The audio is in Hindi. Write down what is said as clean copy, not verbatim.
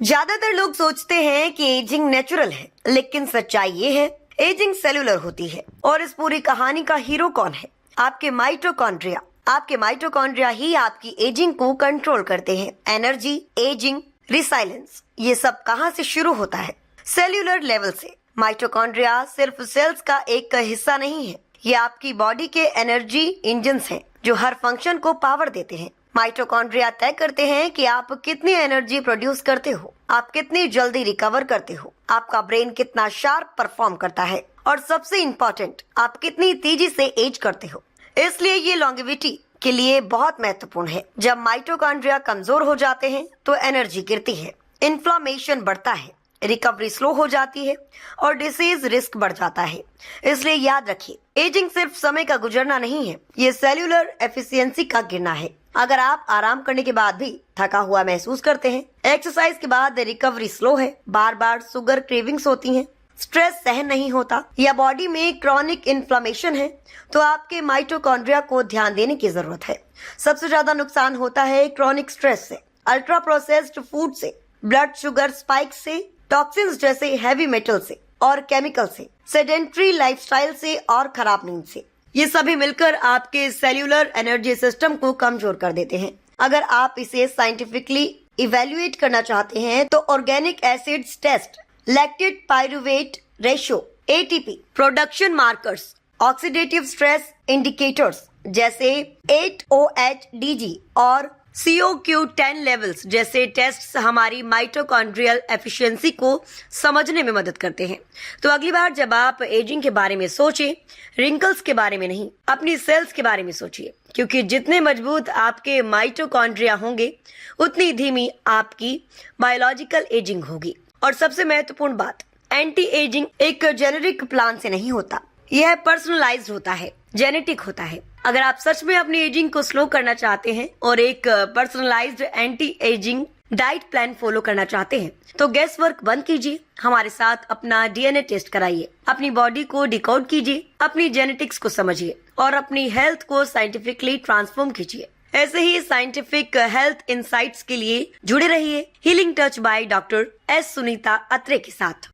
ज्यादातर लोग सोचते हैं कि एजिंग नेचुरल है, लेकिन सच्चाई ये है एजिंग सेल्यूलर होती है। और इस पूरी कहानी का हीरो कौन है? आपके माइटोकॉन्ड्रिया। आपके माइटोकॉन्ड्रिया ही आपकी एजिंग को कंट्रोल करते हैं। एनर्जी, एजिंग, रिसाइलेंस, ये सब कहाँ से शुरू होता है? सेल्यूलर लेवल से। माइटोकॉन्ड्रिया सिर्फ सेल्स का एक हिस्सा नहीं है, ये आपकी बॉडी के एनर्जी इंजन्स हैं जो हर फंक्शन को पावर देते हैं। माइटोकॉन्ड्रिया तय करते हैं कि आप कितनी एनर्जी प्रोड्यूस करते हो, आप कितनी जल्दी रिकवर करते हो, आपका ब्रेन कितना शार्प परफॉर्म करता है और सबसे इम्पोर्टेंट, आप कितनी तेजी से एज करते हो। इसलिए ये लॉन्गेविटी के लिए बहुत महत्वपूर्ण है। जब माइटोकॉन्ड्रिया कमजोर हो जाते हैं तो एनर्जी गिरती है, इन्फ्लामेशन बढ़ता है, रिकवरी स्लो हो जाती है और डिसीज रिस्क बढ़ जाता है। इसलिए याद रखिए, एजिंग सिर्फ समय का गुजरना नहीं है, ये सेल्यूलर एफिशिएंसी का गिरना है। अगर आप आराम करने के बाद भी थका हुआ महसूस करते हैं, एक्सरसाइज के बाद रिकवरी स्लो है, बार बार शुगर क्रेविंग्स होती हैं, स्ट्रेस सहन नहीं होता या बॉडी में क्रॉनिक इन्फ्लेमेशन है, तो आपके माइटोकॉन्ड्रिया को ध्यान देने की जरूरत है। सबसे ज्यादा नुकसान होता है क्रॉनिक स्ट्रेस से, अल्ट्रा प्रोसेस्ड फूड से, ब्लड शुगर स्पाइक से, टॉक्सिन्स जैसे हैवी मेटल से और केमिकल से, सेडेंट्री लाइफस्टाइल से और खराब नींद से। ये सभी मिलकर आपके सेल्यूलर एनर्जी सिस्टम को कमजोर कर देते हैं। अगर आप इसे साइंटिफिकली इवेल्युएट करना चाहते हैं तो organic acids test, lactate pyruvate ratio, ATP, production markers, oxidative stress indicators जैसे 8OHDG और COQ10 लेवल्स जैसे टेस्ट्स हमारी माइटोकॉन्ड्रियल एफिशिएंसी को समझने में मदद करते हैं। तो अगली बार जब आप एजिंग के बारे में सोचें, रिंकल्स के बारे में नहीं, अपनी सेल्स के बारे में सोचिए, क्योंकि जितने मजबूत आपके माइटोकॉन्ड्रिया होंगे उतनी धीमी आपकी बायोलॉजिकल एजिंग होगी। और सबसे महत्वपूर्ण बात, एंटी एजिंग एक जेनेरिक प्लान से नहीं होता, यह पर्सनलाइज्ड होता है, जेनेटिक होता है। अगर आप सच में अपनी एजिंग को स्लो करना चाहते हैं और एक personalised anti ageing diet plan follow करना चाहते हैं तो गेस वर्क बंद कीजिए, हमारे साथ अपना DNA टेस्ट कराइए, अपनी बॉडी को डिकोड कीजिए, अपनी जेनेटिक्स को समझिए और अपनी हेल्थ को साइंटिफिकली ट्रांसफॉर्म कीजिए। ऐसे ही साइंटिफिक हेल्थ इंसाइट्स के लिए जुड़े रहिए healing touch by doctor S. Sunita Atre के साथ।